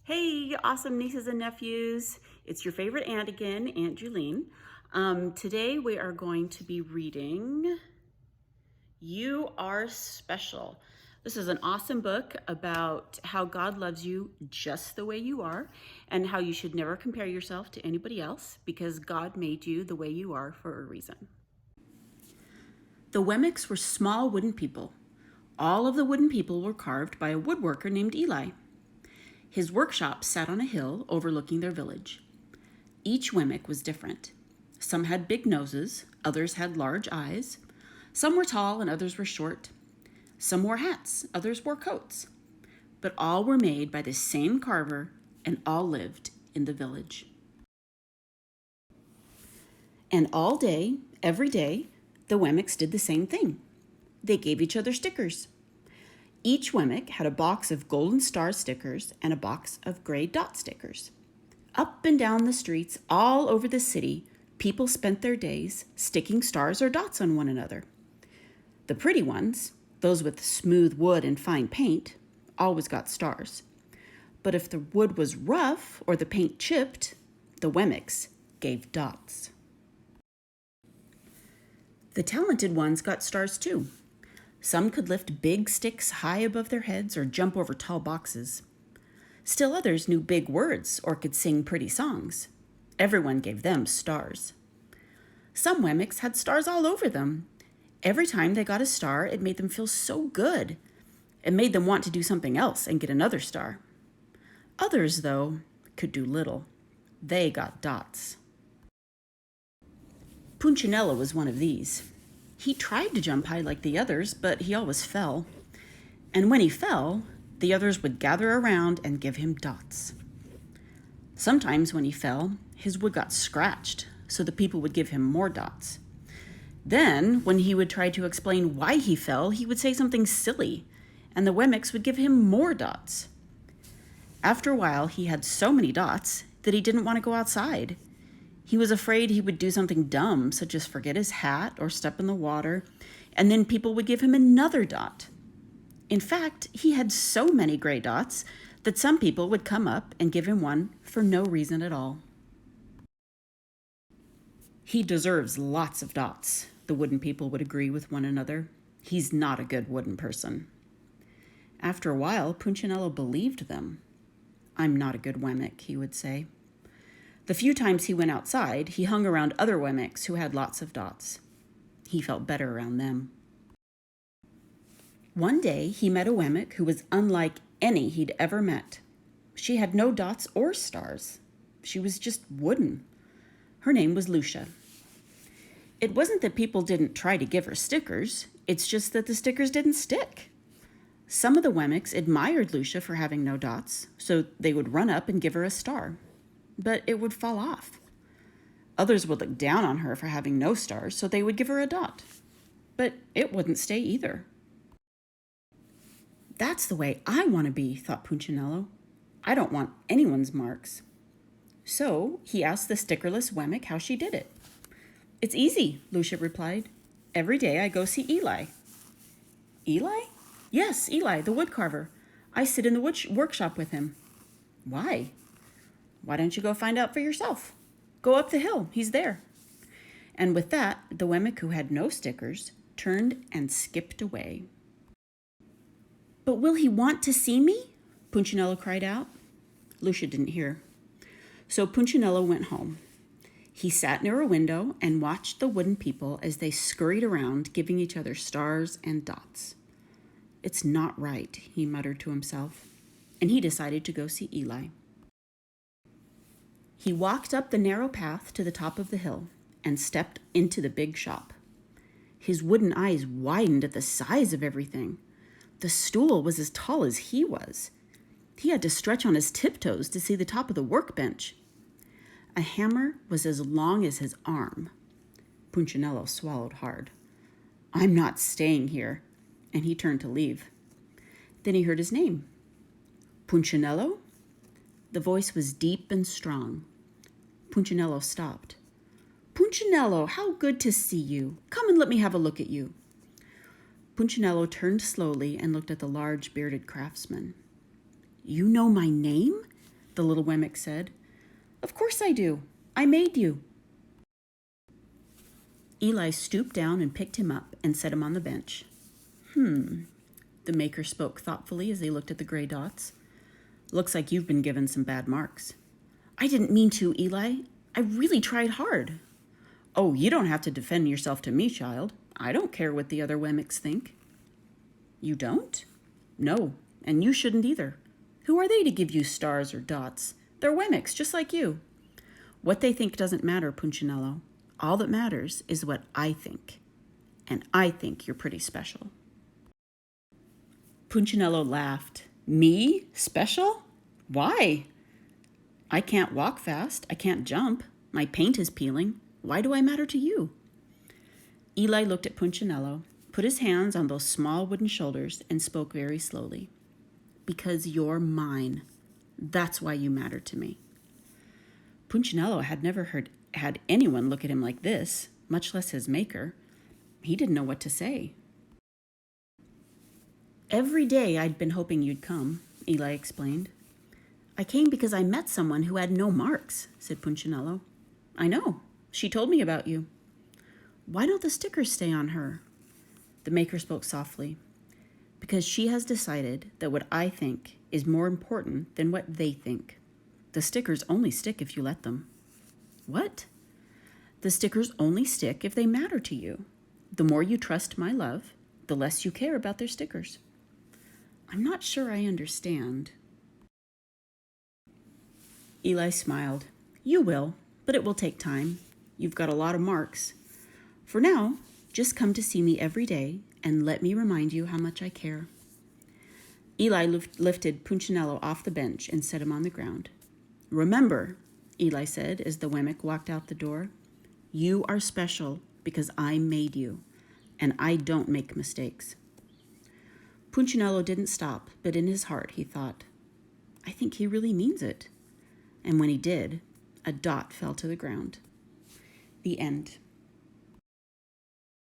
Hey, awesome nieces and nephews. It's your favorite aunt again, Aunt Julene. Today we are going to be reading You Are Special. This is an awesome book about how God loves you just the way you are and how you should never compare yourself to anybody else because God made you the way you are for a reason. The Wemmicks were small wooden people. All of the wooden people were carved by a woodworker named Eli. His workshop sat on a hill overlooking their village. Each Wemmick was different. Some had big noses, others had large eyes. Some were tall and others were short. Some wore hats, others wore coats. But all were made by the same carver and all lived in the village. And all day, every day, the Wemmicks did the same thing. They gave each other stickers. Each Wemmick had a box of golden star stickers and a box of gray dot stickers. Up and down the streets all over the city, people spent their days sticking stars or dots on one another. The pretty ones, those with smooth wood and fine paint, always got stars. But if the wood was rough or the paint chipped, the Wemmicks gave dots. The talented ones got stars too. Some could lift big sticks high above their heads or jump over tall boxes. Still others knew big words or could sing pretty songs. Everyone gave them stars. Some Wemmicks had stars all over them. Every time they got a star, it made them feel so good. It made them want to do something else and get another star. Others, though, could do little. They got dots. Punchinello was one of these. He tried to jump high like the others, but he always fell. And when he fell, the others would gather around and give him dots. Sometimes when he fell, his wood got scratched, so the people would give him more dots. Then, when he would try to explain why he fell, he would say something silly, and the Wemmicks would give him more dots. After a while, he had so many dots that he didn't want to go outside. He was afraid he would do something dumb, such as forget his hat or step in the water, and then people would give him another dot. In fact, he had so many gray dots that some people would come up and give him one for no reason at all. He deserves lots of dots, the wooden people would agree with one another. He's not a good wooden person. After a while, Punchinello believed them. I'm not a good Wemmick, he would say. The few times he went outside, he hung around other Wemmicks who had lots of dots. He felt better around them. One day, he met a Wemmick who was unlike any he'd ever met. She had no dots or stars. She was just wooden. Her name was Lucia. It wasn't that people didn't try to give her stickers. It's just that the stickers didn't stick. Some of the Wemmicks admired Lucia for having no dots, so they would run up and give her a star. But it would fall off. Others would look down on her for having no stars, so they would give her a dot. But it wouldn't stay either. That's the way I want to be, thought Punchinello. I don't want anyone's marks. So he asked the stickerless Wemmick how she did it. It's easy, Lucia replied. Every day I go see Eli. Eli? Yes, Eli, the woodcarver. I sit in the workshop with him. Why? Why don't you go find out for yourself? Go up the hill, he's there. And with that, the Wemmick who had no stickers turned and skipped away. But will he want to see me? Punchinello cried out. Lucia didn't hear. So Punchinello went home. He sat near a window and watched the wooden people as they scurried around, giving each other stars and dots. It's not right, he muttered to himself, and he decided to go see Eli. He walked up the narrow path to the top of the hill and stepped into the big shop. His wooden eyes widened at the size of everything. The stool was as tall as he was. He had to stretch on his tiptoes to see the top of the workbench. A hammer was as long as his arm. Punchinello swallowed hard. I'm not staying here, and he turned to leave. Then he heard his name. Punchinello? The voice was deep and strong. Punchinello stopped. Punchinello, how good to see you. Come and let me have a look at you. Punchinello turned slowly and looked at the large bearded craftsman. You know my name? the little Wemmick said. Of course I do. I made you. Eli stooped down and picked him up and set him on the bench. The maker spoke thoughtfully as they looked at the gray dots. Looks like you've been given some bad marks. I didn't mean to, Eli. I really tried hard. Oh, you don't have to defend yourself to me, child. I don't care what the other Wemmicks think. You don't? No, and you shouldn't either. Who are they to give you stars or dots? They're Wemmicks, just like you. What they think doesn't matter, Punchinello. All that matters is what I think. And I think you're pretty special. Punchinello laughed. Me? Special? Why? I can't walk fast. I can't jump. My paint is peeling. Why do I matter to you? Eli looked at Punchinello, put his hands on those small wooden shoulders, and spoke very slowly. Because you're mine. That's why you matter to me. Punchinello had never had anyone look at him like this, much less his maker. He didn't know what to say. Every day I'd been hoping you'd come, Eli explained. I came because I met someone who had no marks, said Punchinello. I know. She told me about you. Why don't the stickers stay on her? The maker spoke softly. Because she has decided that what I think is more important than what they think. The stickers only stick if you let them. What? The stickers only stick if they matter to you. The more you trust my love, the less you care about their stickers. I'm not sure I understand. Eli smiled. You will, but it will take time. You've got a lot of marks. For now, just come to see me every day and let me remind you how much I care. Eli lifted Punchinello off the bench and set him on the ground. Remember, Eli said as the Wemmick walked out the door, you are special because I made you, and I don't make mistakes. Punchinello didn't stop, but in his heart he thought, I think he really means it. And when he did, a dot fell to the ground. The end.